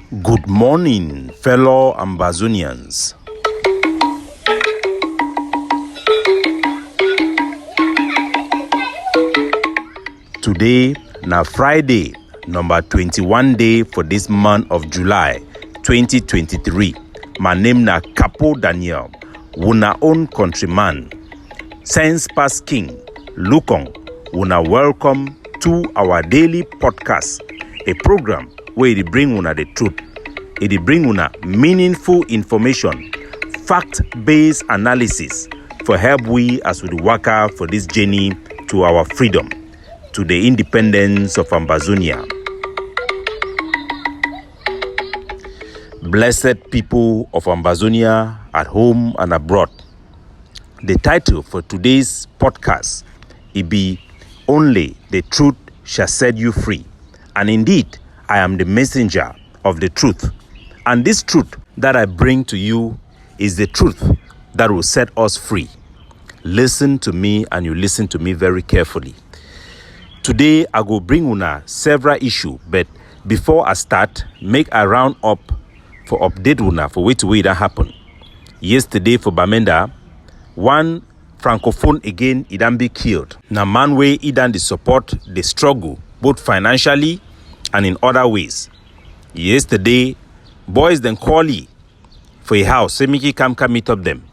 Good morning, fellow Ambazonians. Today, na Friday, number 21 day for this month of July 2023. My name na Capo Daniel, una own countryman. Sense Pass King, Lukong, una welcome to our daily podcast, a program where it bring una the truth. It bring una meaningful information, fact-based analysis for help we as we work out for this journey to our freedom, to the independence of Ambazonia. Blessed people of Ambazonia at home and abroad. The title for today's podcast, it be Only the Truth Shall Set You Free. And indeed, I am the messenger of the truth. And this truth that I bring to you is the truth that will set us free. Listen to me, and you listen to me very carefully. Today, I go bring una several issues, but before I start, make a round up for update una for which way that happened. Yesterday for Bamenda, one Francophone again, he done be killed. Na man way he done the support, the struggle, both financially and in other ways. Yesterday, boys then call he for a house, say make he come meet up them.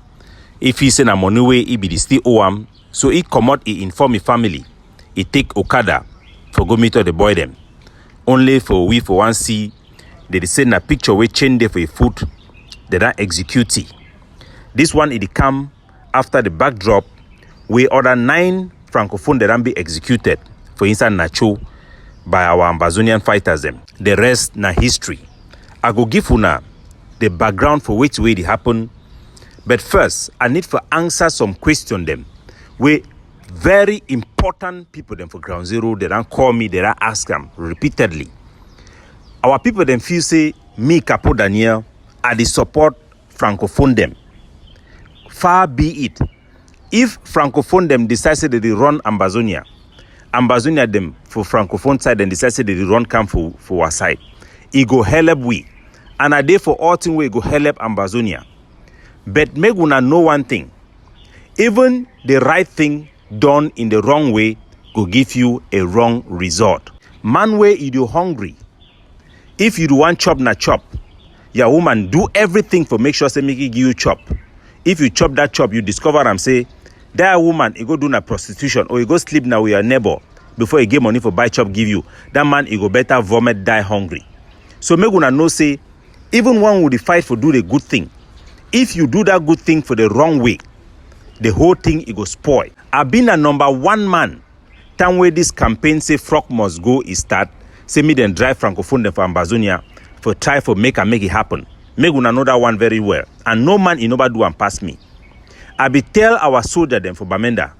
If he send a money way, he be the still owe him. So he come out, he inform his family. He take Okada for go meet up the boy them. Only for we for one see, they send a picture we change there for a foot, they don't execute it. This one it come after the backdrop where other 9 Francophone that be executed for inside Nacho by our Ambazonian fighters them. The rest na history. I go give una the background for which way it happen. But first, I need to answer some question them where very important people them for Ground Zero, they don't call me, they don't ask them repeatedly. Our people them feel say, me Capo Daniel, I the support Francophone them. Far be it. If Francophone them decide that they run Ambazonia them for Francophone side and decide that they run camp for our side, it go help we. And a day for all thing we go help Ambazonia. But make una know one thing. Even the right thing done in the wrong way go give you a wrong result. Man way you hungry. If you do want chop na chop, your woman do everything for make sure say make it give you chop. If you chop that chop, you discover and say, that woman, he go do na prostitution or he go sleep now with your neighbor before he get money for buy chop give you. That man, he go better vomit, die hungry. So make una know say, even one would fight for do the good thing. If you do that good thing for the wrong way, the whole thing it go spoil. I've been a number 1 man. Time where this campaign say Frog must go is start. Say me then drive Francophone them for Ambazonia for try for make it happen. Make una know that one very well. And no man in nobody do and pass me. I be tell our soldier them for Bamenda.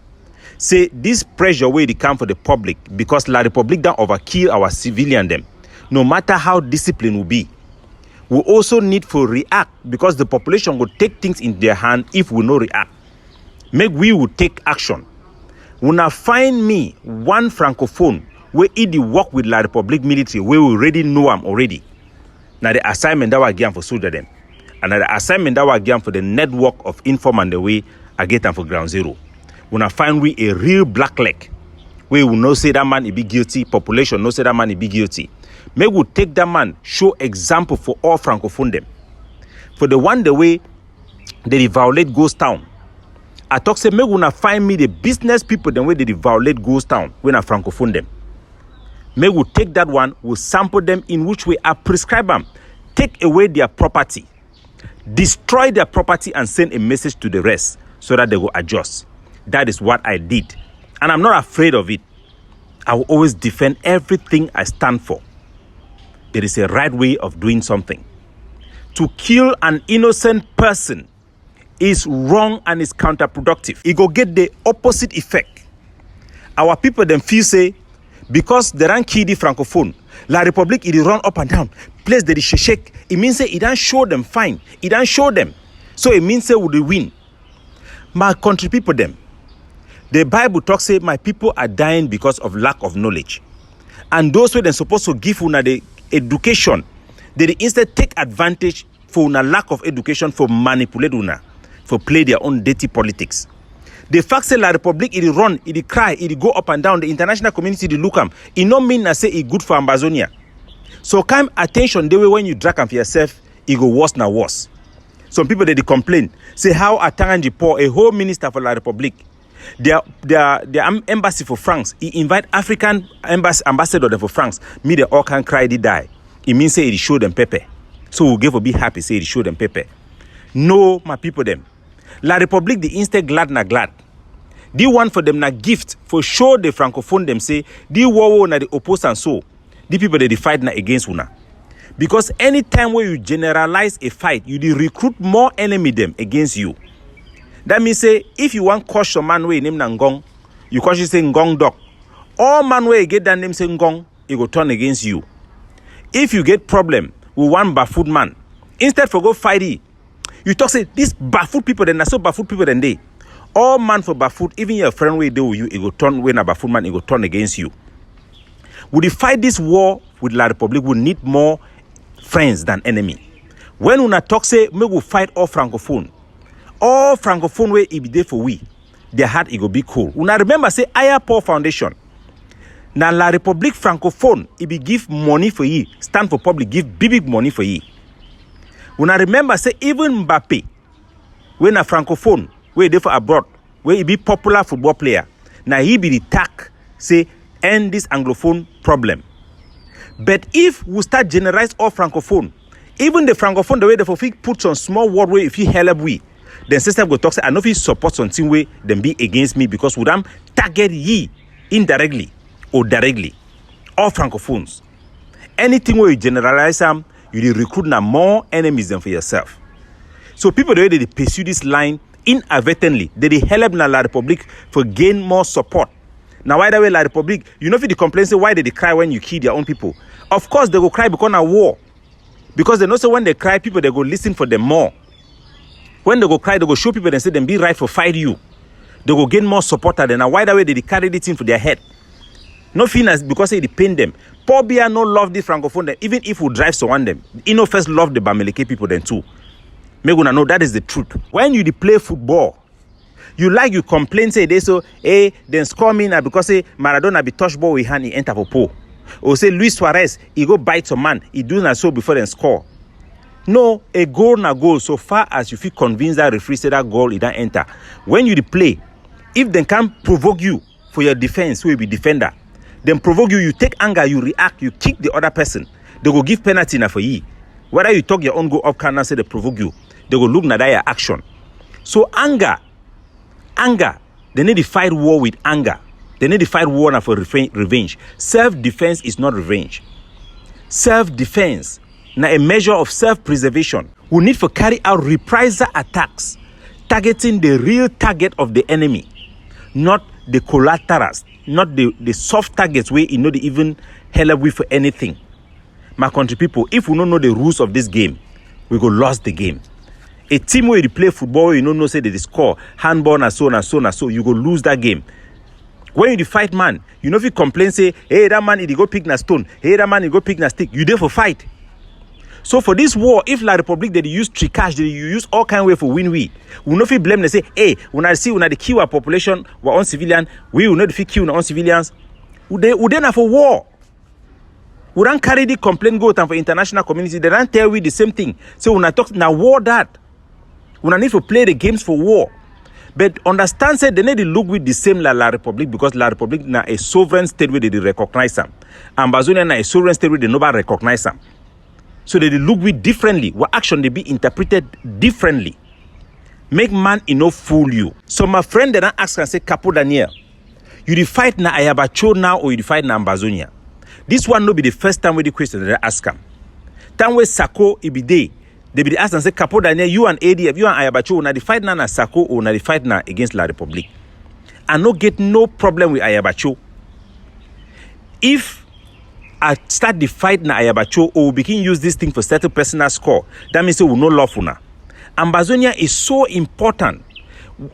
Say this pressure way they come for the public because La Republic don't overkill our civilian them. No matter how discipline will be. We also need to react because the population will take things in their hand if we no react. Make we will take action. When I find me one Francophone where he work with La Republic military where we already know him already. Now the assignment that we give for soldier them. And the assignment that we give for the network of informant the way I get them for Ground Zero. When I find we a real black leg, we will not say that man he be guilty, population no say that man he be guilty. May we take that man, show example for all Francophone them. For the one the way they violate Ghost Town. I talk say, may we not find me the business people the way they violate Ghost Town when I Francophone them. May we take that one, we sample them in which way I prescribe them. Take away their property. Destroy their property and send a message to the rest so that they will adjust. That is what I did. And I'm not afraid of it. I will always defend everything I stand for. There is a right way of doing something. To kill an innocent person is wrong and is counterproductive. It go get the opposite effect. Our people then feel say, because they don't kill the Francophone, La Republic, it run up and down. Place that is shake. It means say it don't show them fine. It don't show them. So it means say we win. My country people them. The Bible talks say my people are dying because of lack of knowledge. And those who they're supposed to give una the education, They instead take advantage for una lack of education for manipulate una, for play their own dirty politics. The fact say La Republic, it run, it cry, it go up and down. The international community, they look am. It no mean na say it good for Ambazonia. So come attention, the way when you drag am for yourself, it go worse na worse. Some people they complain, say how Atanganji Paul, a whole minister for La Republic, their embassy for France, he invite African ambassador for France, me they all can cry, they die. It means say it show them pepper. So we'll give a be happy, say it show them pepper. No, my people them. La Republic, the instead glad na glad. The one for them na gift for show the francophone them say the war na the oppose and so. The people they fight na against una. Because anytime where you generalize a fight, you recruit more enemy them against you. That means say if you want crush some man way name na Ngong, you cause you say Ngong dog. All man way get that name say Ngong, it go turn against you. If you get problem with one bafoot man, instead for go fight it, you talk say these bafoot people then na so bafoot people then they. All man for bafoot, even your friend way do with you, it go turn when a bafoot man, it go turn against you. Would you fight this war with La Republic? We need more friends than enemy. When una talk say me go fight all francophone way it be there for we, their heart it go be cool. Una remember say Aya Paul Foundation. Now La Republic francophone it be give money for ye, stand for public give big money for ye. Una remember say even Mbappe, when a francophone where they for abroad, where he be popular football player, now he be the tack say end this anglophone problem. But if we start generalize all francophone, even the francophone the way they for put some small word way if he help we, then system go talk say I know if he support something way then be against me because would am target ye indirectly or directly. All francophones. Anything where you generalize them, you dey recruit now more enemies than for yourself. So people the way they pursue this line inadvertently, they help na La Republic for gain more support. Now why that way La Republic, you know if they complain say why they cry when you kill their own people? Of course they go cry because of war. Because they know say when they cry, people they go listen for them more. When they go cry, they go show people and say them be right for fight you. They go gain more supporter than now why that way they carry this thing for their head. No feelings because they pain them. Paul Biya no love this francophone them, even if we drive someone them. He no first love the Bameleke people then too. Make una know that is the truth. When you play football, you complain say they so then score me now because say Maradona be touch ball with hand he enter for pole. Or say Luis Suarez he go bite some man he do that so before then score. No, a goal na goal so far as you feel convinced that referee say that goal he don't enter. When you play, if they can provoke you for your defense, who will be defender, then provoke you, you take anger, you react, you kick the other person. They go give penalty now for you. Whether you talk your own go up can say they provoke you, they go look na that your action. So anger, they need to fight war with anger. They need to fight war now for revenge. Self-defense is not revenge. Self-defense, now a measure of self-preservation. We need to carry out reprisal attacks, targeting the real target of the enemy, not the collaterals, not the soft targets where you know they even hell up with for anything. My country people, if we don't know the rules of this game, we go lost the game. A team where you play football, you don't know say they score, handball and so and so and so, you go lose that game. When you fight man, you know if you complain say, hey that man he go pick na stone, hey that man he go pick na stick, you there for fight. So for this war, if La Republic they use tricage, they use all kind of way for win-win. We not feel blame. They say, hey, when I see when I kill our population, we're on civilian, we will not kill on civilians. They not for war. We don't carry the complaint go time for international community. They don't tell we the same thing. So when I talk now war that, when I need to play the games for war. But understand say they need to look with the same La Republic because La Republic na a sovereign state where they recognize them. Ambazonia na a sovereign state where they nobody recognize them. So they look with differently. What action they be interpreted differently. Make man enough fool you. So my friend then ask and say, Capo Daniel, you the fight na Ayabacho now or you the fight na Ambazonia? This one no be the first time with the question that I ask him. Time where Sako ibide, they be the ask and say, Capo Daniel, you and ADF, you and Ayabacho, na the fight na Sako or na the fight na against La Republic. I no get no problem with Ayabacho. If I start the fight na Ayabacho or we begin use this thing for settle personal score, that means we no love una. Ambazonia is so important.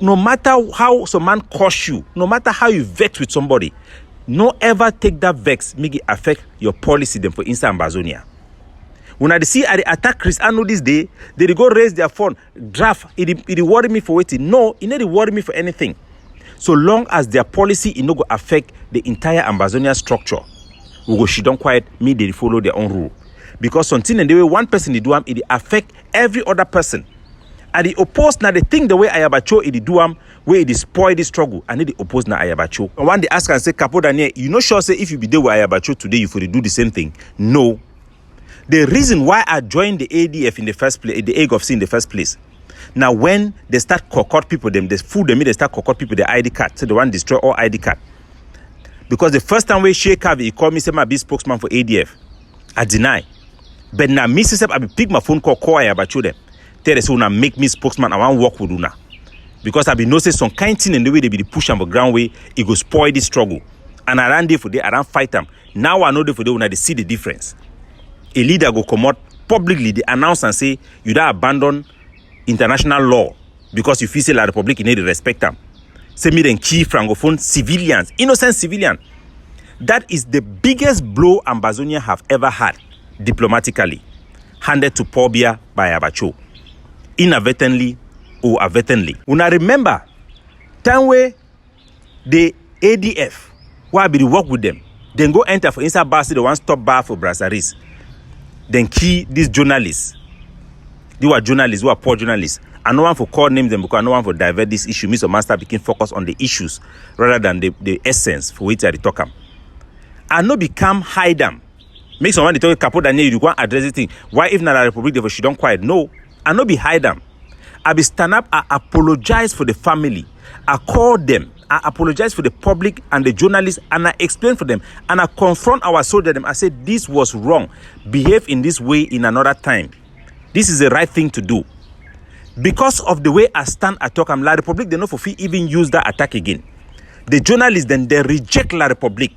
No matter how some man curse you, no matter how you vex with somebody, no ever take that vex, make it affect your policy then for inside Ambazonia. When I see I attack Chris Anu this day, they go raise their phone, draft. It worry me for waiting. No, it not worry me for anything. So long as their policy it no go affect the entire Ambazonia structure, we go shit down quiet. Me they follow their own rule. Because something and the way one person they do it affect every other person. And the opposed now they think the way Ayabacho it do where it spoil the struggle, and the opposed na Ayabacho. And one they ask and say, Capo Daniel, you know sure say if you be there with Ayabacho today, you for do the same thing. No. The reason why I joined the ADF in the first place, the egg of sin in the first place. Now when they start cockot people, they fool them, they start cockot people, the ID card. So the one destroy all ID card. Because the first time we Sheikh Harvey, he called me, say my be spokesman for ADF. I deny. But now me say I be pick my phone call Ayabacho them. Tell us una make me spokesman, I want work with una. Because I be know say some kind thing in the way they be the push on the ground way, it go spoil the struggle. And I ran there for day, I ran fight them. Now I know they for day when they see the difference. A leader go come out publicly, they announce and say, you don't abandon international law because you feel say la Republic you need to respect them. Say me then key francophone civilians, innocent civilian. That is the biggest blow Ambazonia have ever had diplomatically, handed to Pobia by Abacho, inadvertently or advertently. When I remember, time where the ADF, where I be work with them, then go enter for inside bar, say the one stop bar for brasseries. Then key these journalists. They were journalists who are poor journalists. And no one for call name them because no one for divert this issue. Mr. Master became focused on the issues rather than the essence for which I talk them. And no become hide them. Make someone they talk Capo Daniel, you go and address the thing. Why if not a Republic they she don't quiet? No. And no be hide them. I be stand up, I apologize for the family. I call them. I apologize for the public and the journalists, and I explain for them, and I confront our soldiers. I said this was wrong. Behave in this way in another time. This is the right thing to do. Because of the way I stand, I talk. I'm La Republic. They know for free even use that attack again. The journalists then they reject La Republic.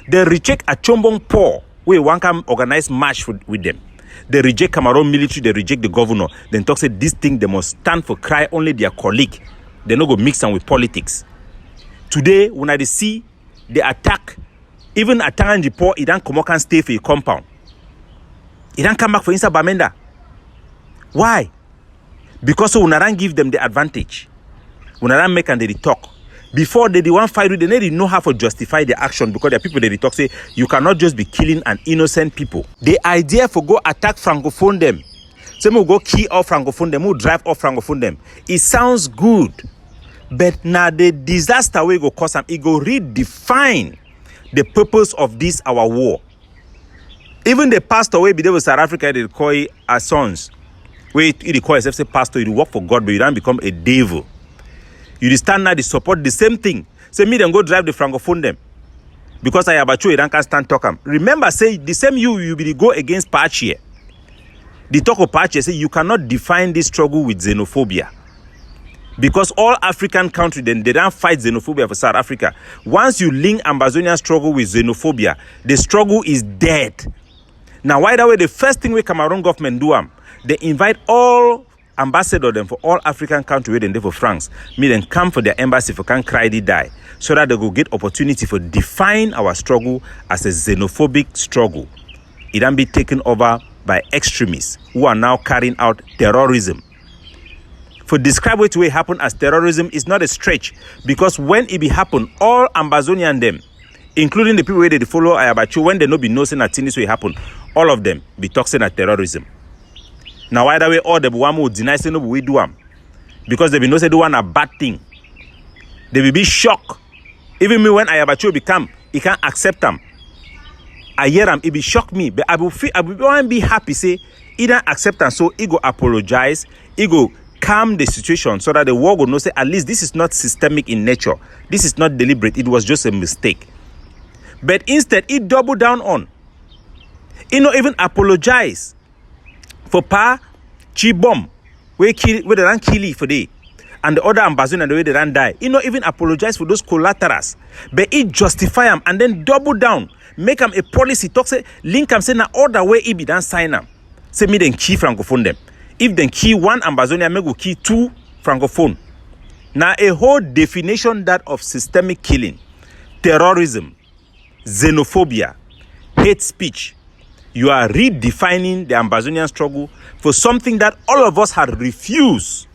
They reject a Chombong Paul where one can organize march with them. They reject Cameroon military. They reject the governor. Then talk say this thing they must stand for cry only their colleague. They no go mix them with politics. Today, when I see the attack, even at Tangipo, it don't come out and stay for a compound. It don't come back for inside Bamenda. Why? Because when I don't give them the advantage, when I don't make and they talk, before they want fight with, they need to know how to justify their action because the people they talk say you cannot just be killing an innocent people. The idea for go attack francophone them, say we go kill off francophone them, we drive off francophone them. It sounds good. But now the disaster we go cause them, it go redefine the purpose of this our war. Even the pastor we be there with South Africa, they call it as sons. Where you call yourself say pastor, you work for God, but you don't become a devil. You stand now, they support the same thing. Say me then go drive the francophone them. Because I have a choice, you don't stand talk them. Remember, say the same you be go against Pache. The talk of Pache say you cannot define this struggle with xenophobia. Because all African countries, then they don't fight xenophobia for South Africa. Once you link Ambazonian struggle with xenophobia, the struggle is dead. Now, why that way? The first thing we Cameroon government do, they invite all ambassadors them for all African countries where they for France. Me then come for their embassy for can cry they die, so that they go get opportunity for define our struggle as a xenophobic struggle. It don't be taken over by extremists who are now carrying out terrorism. For describe what will happen as terrorism is not a stretch, because when it be happen, all Ambazonian them, including the people where they follow Ayabacho, when they no be noticing that things will happen, all of them be talking at terrorism. Now either way, all the one will deny say no we do them, because they be no say do one a bad thing. They will be shocked. Even me when Ayabacho become, he can't accept them. I hear them, it be shock me, but I will be happy say he don't accept them, so he go apologize, he go calm the situation so that the world will know say at least this is not systemic in nature, this is not deliberate, it was just a mistake. But instead he double down on, he not even apologize for Chibom where they don't kill for day, and the other Ambazonian the way they don't die. He not even apologize for those collaterals, but he justify them and then double down, make them a policy talk say link them say na other way he be done sign them, say me then key francophone them. If then key one Ambazonia, may go key two francophone. Now a whole definition that of systemic killing, terrorism, xenophobia, hate speech, You are redefining the Ambazonian struggle for something that all of us had refused.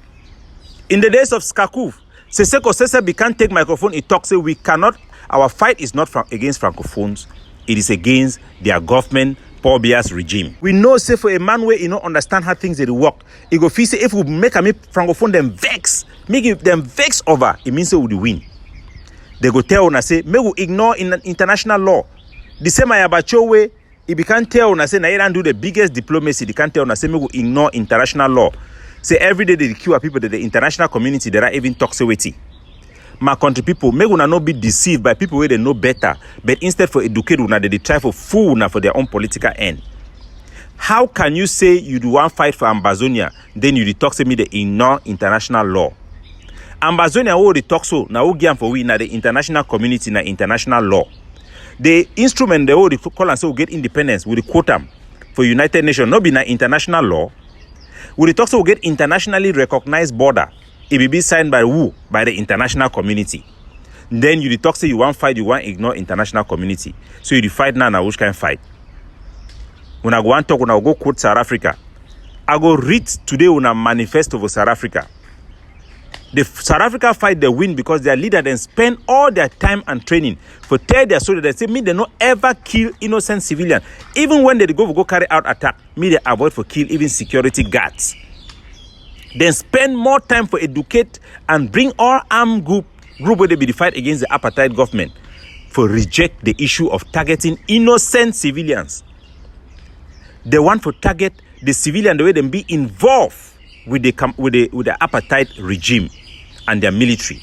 In the days of Skakuf, Seseko Sesebi can't take microphone, he talks, say we cannot, our fight is not against Francophones, it is against their government, Paul Biya's regime. We know, say, for a man where you don't understand how things they work, he go feel say if we make a Francophone them vex, make them vex over, it means they will win. They go tell una say, may we ignore in international law. The same Ayabacho way, if you can't tell una say, Nigerian do the biggest diplomacy, they can't tell una say, may we ignore international law. Say every day they kill people that the international community that are even toxicity. My country people, may we not be deceived by people where they know better, but instead for educate una, they try for fool una for their own political end. How can you say you do one fight for Ambazonia, then you talk to me the ignore international law? Ambazonia who they talk so now who give for we na the international community na international law. The instrument they all call and say we get independence, we quote them for United Nations, not be na international law. We talk so we get internationally recognized border. It will be signed by who? By the international community. Then you talk say you want fight, you want ignore international community. So you fight now which kind of fight? When I go and talk, when I go quote South Africa, I go read today when I manifesto for South Africa. The South Africa fight, they win because their leader then spend all their time and training for tell their soldiers. They say, me, they not ever kill innocent civilian. Even when they go carry out attack, me, they avoid for kill even security guards. Then spend more time for educate and bring all armed group where they be the fight against the apartheid government for reject the issue of targeting innocent civilians. They want to target the civilian the way they be involved with the apartheid regime and their military.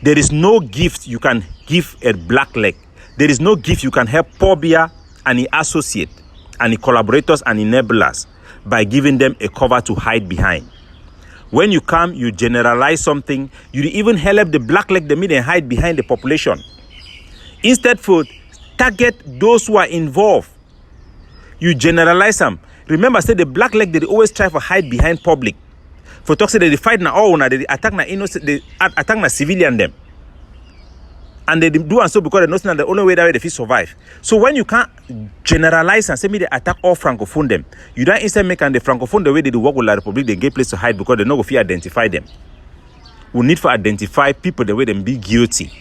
There is no gift you can give a black leg. There is no gift you can help Paul Biya and his associate and his collaborators and enablers by giving them a cover to hide behind. When you come, you generalize something, you even help the black leg, the media hide behind the population. Instead for target those who are involved, you generalize them. Remember, say the black leg, they always try to hide behind public. For talk say they fight na all, they attack na innocent, they attack na civilian them. And they do and so because they know that the only way that way they feel survive. So when you can't generalize and say me they attack all francophone them, you don't instead make and the francophone the way they do work with the republic, they get place to hide because they know if you identify them. We need to identify people the way they be guilty.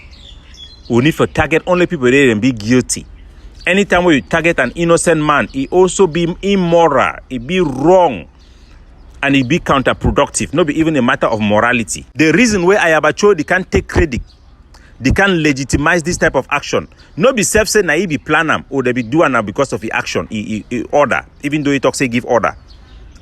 We need to target only people that they be guilty. Anytime when you target an innocent man, it also be immoral, it be wrong, and it be counterproductive. Not be even a matter of morality. The reason why Ayabacho they can't take credit, they can't legitimize this type of action. No be self say na he be plan am or they be do am because of the action, he order. Even though he talk say give order.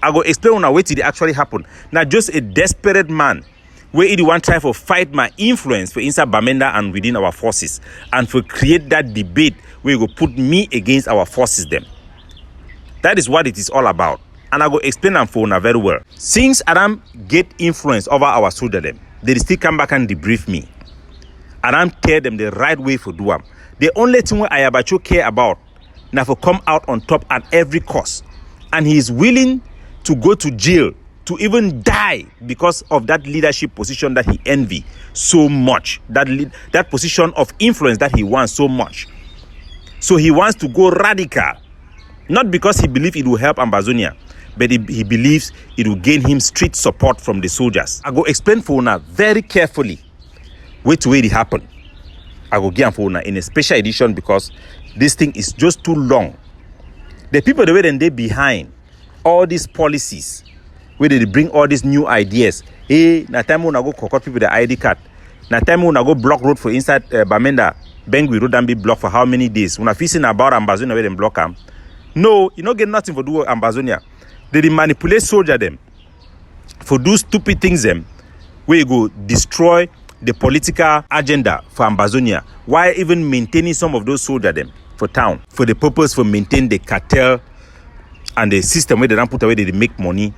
I go explain on what it actually happen. Now just a desperate man where he want try for fight my influence for inside Bamenda and within our forces and for create that debate where you go put me against our forces them. That is what it is all about. And I go explain them for una very well. Since Adam get influence over our soldier them, they still come back and debrief me. Adam tell them the right way for do them. The only thing where Ayabacho care about now for come out on top at every cost. And he is willing to go to jail, to even die because of that leadership position that he envy so much. That position of influence that he wants so much. So he wants to go radical. Not because he believes it will help Ambazonia, but he believes it will gain him street support from the soldiers. I go explain for una very carefully which way it happened. I go give for una in a special edition because this thing is just too long. The people the way they behind all these policies, where they bring all these new ideas. Hey, na time when I go cockot people the ID card. Na time when I go block road for inside Bamenda, Bengui road and be blocked for how many days? When I feel about Ambazonia where they block them. No, you don't get nothing for do with Ambazonia. They manipulate soldier them for do stupid things them where you go destroy the political agenda for Ambazonia while even maintaining some of those soldier them for town for the purpose for maintain the cartel and the system where they don't put away they make money,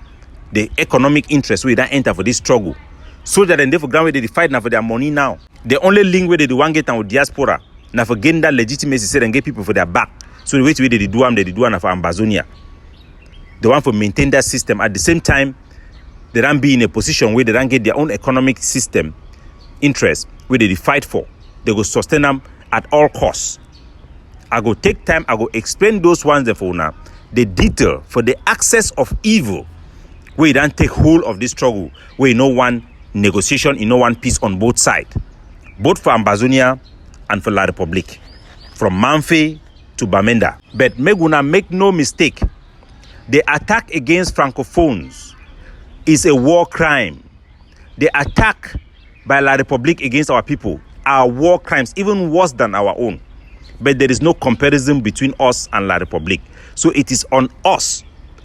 the economic interest where they don't enter for this struggle. Soldier then they for ground where they fight now for their money now. The only link where they do one get down with diaspora now for getting that legitimacy say and get people for their back. So the way they do them for Ambazonia. They want to maintain that system. At the same time, they don't be in a position where they don't get their own economic system interest where they fight for. They go sustain them at all costs. I go take time, I go explain those ones for now. The detail for the access of evil, where you don't take hold of this struggle, where you know one negotiation, you know one peace on both sides, both for Ambazonia and for La Republique, from Manfé to Bamenda. But Meguna, make no mistake, the attack against Francophones is a war crime. The attack by La Republique against our people are war crimes, even worse than our own. But there is no comparison between us and La Republique. So it is on us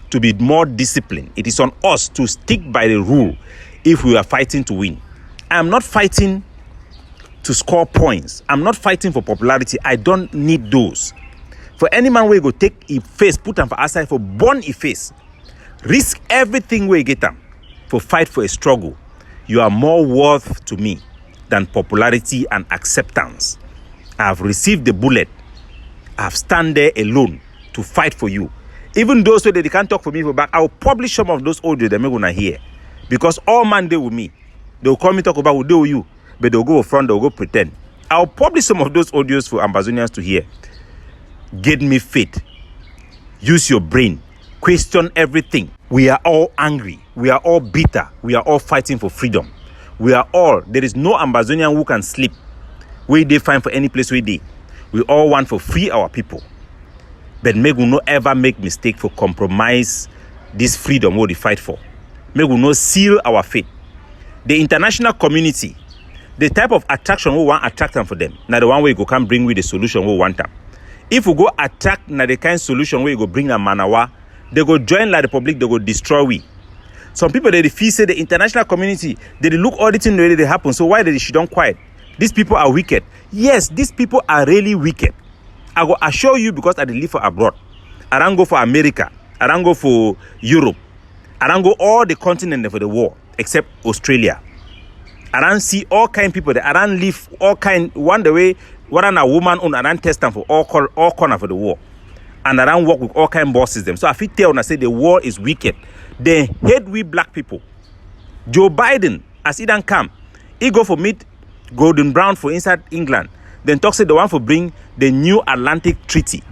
to be more disciplined. It is on us to stick by the rule if we are fighting to win. I am not fighting to score points. I'm not fighting for popularity. I don't need those. For any man where you go take a face, put them for outside for burn a face, risk everything where you get them for fight for a struggle. You are more worth to me than popularity and acceptance. I have received the bullet. I have stand there alone to fight for you. Even those who they can't talk for me for back, I will publish some of those audio they're not gonna hear. Because all man they with me. They'll call me talk about who they with you, but they'll go front, they'll go pretend. I'll publish some of those audios for Ambazonians to hear. Get me faith. Use your brain. Question everything. We are all angry. We are all bitter. We are all fighting for freedom. There is no Ambazonian who can sleep where they find for any place where they. We all want to free our people. But may we not ever make mistake for compromise this freedom what we fight for. May we not seal our fate. The international community, the type of attraction we want attract them for them. Now the one way you go can bring with the solution we want them. If we go attack now the kind of solution where you go bring them Manawa, they go join La Republique, they go destroy we. Some people they feel say the international community, they look all the things that they happen. So why they should don't quiet? These people are wicked. Yes, these people are really wicked. I go assure you because I live for abroad. I don't go for America. I don't go for Europe. I don't go all the continent for the war except Australia. I don't see all kind of people there. I don't live all kind one the way what a woman on I don't test them for all corner for the war. And I don't work with all kind of bosses them. So I feel tell when I say the war is wicked. They hate we black people. Joe Biden, as he don't come, he go for meet Gordon Brown for inside England. Then talk say the one for bring the new Atlantic Treaty.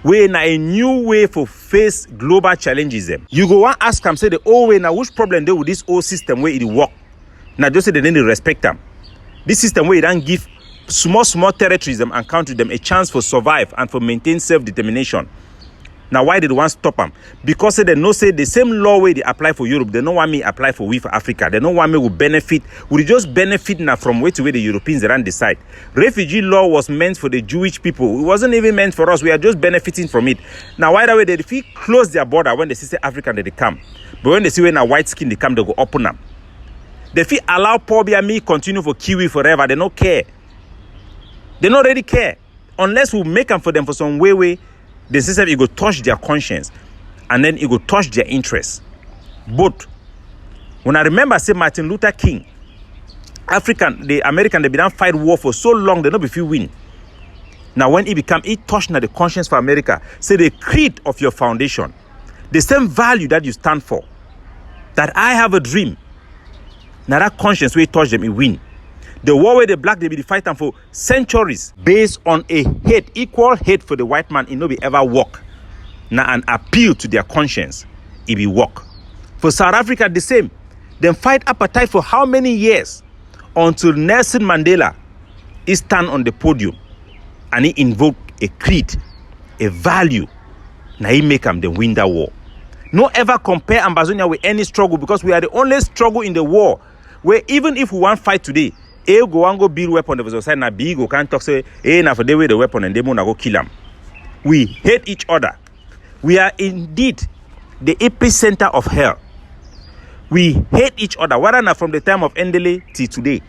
Where now a new way for face global challenges them. You go and ask them, say the old way now which problem they with this old system where it work. Now just say they didn't respect them. This system where it don't give small territories them and country them a chance for survive and for maintain self-determination. Now why did they want stop them? Because they know say the same law way they apply for Europe, they don't want me apply for we for Africa. They don't want me will benefit. We just benefit now from way to where the Europeans they decide. Refugee law was meant for the Jewish people. It wasn't even meant for us. We are just benefiting from it. Now why that way they feel close their border when they see African they come. But when they see when a white skin they come, they go open them. They feel allow poor me continue for Kiwi forever. They don't care. They don't really care. Unless we make them for them for some way. The system, it will touch their conscience and then it will touch their interests. But when I remember, say Martin Luther King, the American, they been fight war for so long, they don't be feel win. Now when it touched the conscience for America, say the creed of your foundation, the same value that you stand for, that I have a dream. Now that conscience where it touch them, it win. The war where the black they be fighting for centuries based on a hate, equal hate for the white man, it no be ever work. Now an appeal to their conscience, it be work. For South Africa, the same. Them fight appetite for how many years until Nelson Mandela is stand on the podium and he invoke a creed, a value. Now he make them the win that war. No ever compare Ambazonia with any struggle because we are the only struggle in the war where even if we want fight today, A go and go build weapon of the side now B go can't talk say now for they way the weapon and they wanna go kill them. We hate each other. We are indeed the epicenter of hell. We hate each other. Whether not from the time of Endele till today,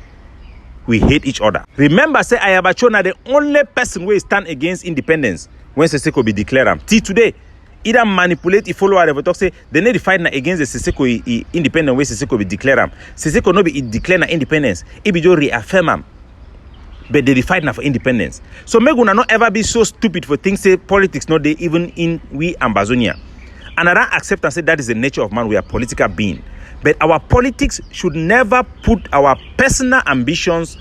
we hate each other. Remember, say Ayabachona the only person who stand against independence when Seseko be declared till today. Either manipulate the follower of talk say they need to fight against the Seseko independent way Seseko be declared. Seseko no be declare independence. It be just reaffirm am. But they fight now for independence. So me gonna not ever be so stupid for things say politics not they even in we Ambazonia. And I don't accept and say that is the nature of man. We are political being. But our politics should never put our personal ambitions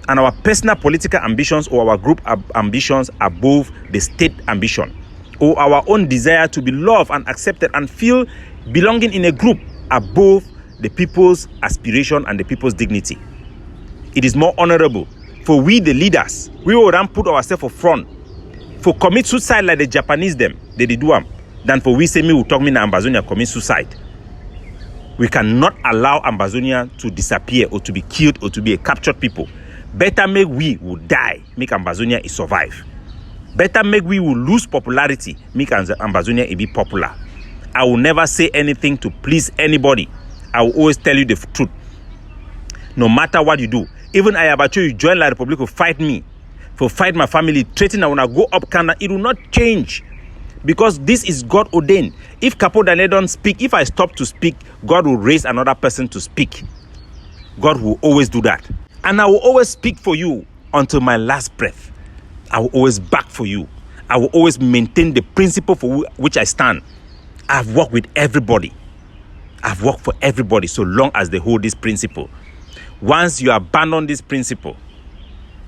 and our personal political ambitions or our group ambitions above the state ambition, or our own desire to be loved and accepted and feel belonging in a group above the people's aspiration and the people's dignity. It is more honorable for we, the leaders, we will then put ourselves for front, for commit suicide like the Japanese them, they do them, than for we say me will talk me na Ambazonia commit suicide. We cannot allow Ambazonia to disappear or to be killed or to be a captured people. Better make we will die, make Ambazonia survive. Better make we will lose popularity, make Ambazonia be popular. I will never say anything to please anybody. I will always tell you the truth. No matter what you do. Even Ayabacho, you join La Republic to fight me, for fight my family, threaten I wanna go up Canada, it will not change. Because this is God ordained. If Capo Daniel don't speak, if I stop to speak, God will raise another person to speak. God will always do that. And I will always speak for you until my last breath. I will always back for you. I will always maintain the principle for which I stand. I've worked with everybody. I've worked for everybody so long as they hold this principle. Once you abandon this principle,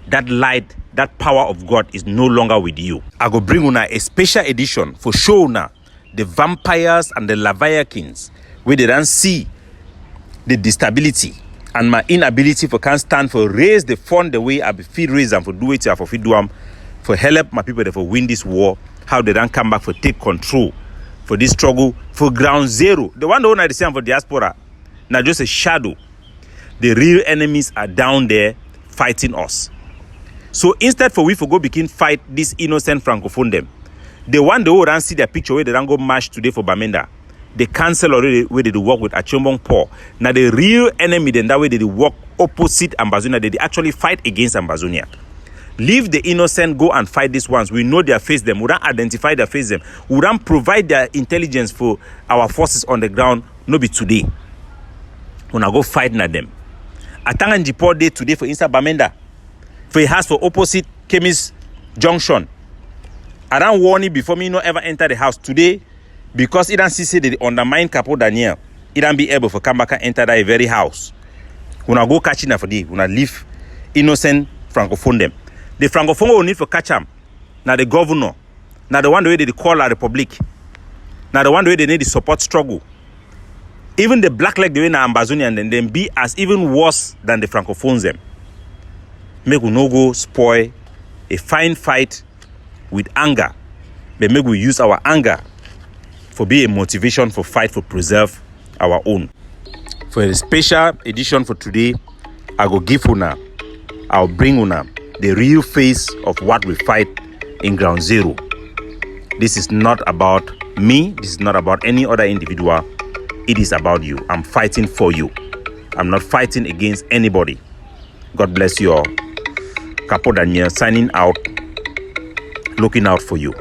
that light, that power of God is no longer with you. I go bring una a special edition for show una the vampires and the leviathans where they don't see the instability and my inability for can't stand for raise the fund the way I be feed raise and for do it for feed do them for help my people for win this war. How they don't come back for take control for this struggle for ground zero. The one that I say for diaspora, now just a shadow. The real enemies are down there fighting us. So instead for we for go begin fight this innocent francophone them, the one they will run see their picture where they don't go march today for Bamenda. They cancel already where they do work with Achombong Paul. Now the real enemy then that way they do work opposite Ambazonia. They actually fight against Ambazonia. Leave the innocent, go and fight these ones. We know their face them. We don't identify their face them. We don't provide their intelligence for our forces on the ground. No be today. When I go fight na them. Atanga Njipo Day today for Insta Bamenda. For a house for opposite Chemist Junction. I don't warn you before me no ever enter the house today because it don't see they undermine Capo Daniel. It don't be able for come back and enter that very house. When I go catching them for day, when I leave innocent francophone them. The francophone will need for catch them. Now the governor. Now the one way they call a republic. Now the one way they need the support struggle. Even the black leg the way na Ambazonian and then be as even worse than the francophones them. Make we no go spoil a fine fight with anger. But make we use our anger for be a motivation for fight for preserve our own. For a special edition for today, I go give una, I'll bring una the real face of what we fight in ground zero. This is not about me. This is not about any other individual. It is about you. I'm fighting for you. I'm not fighting against anybody. God bless you all. Capo Daniel signing out, looking out for you.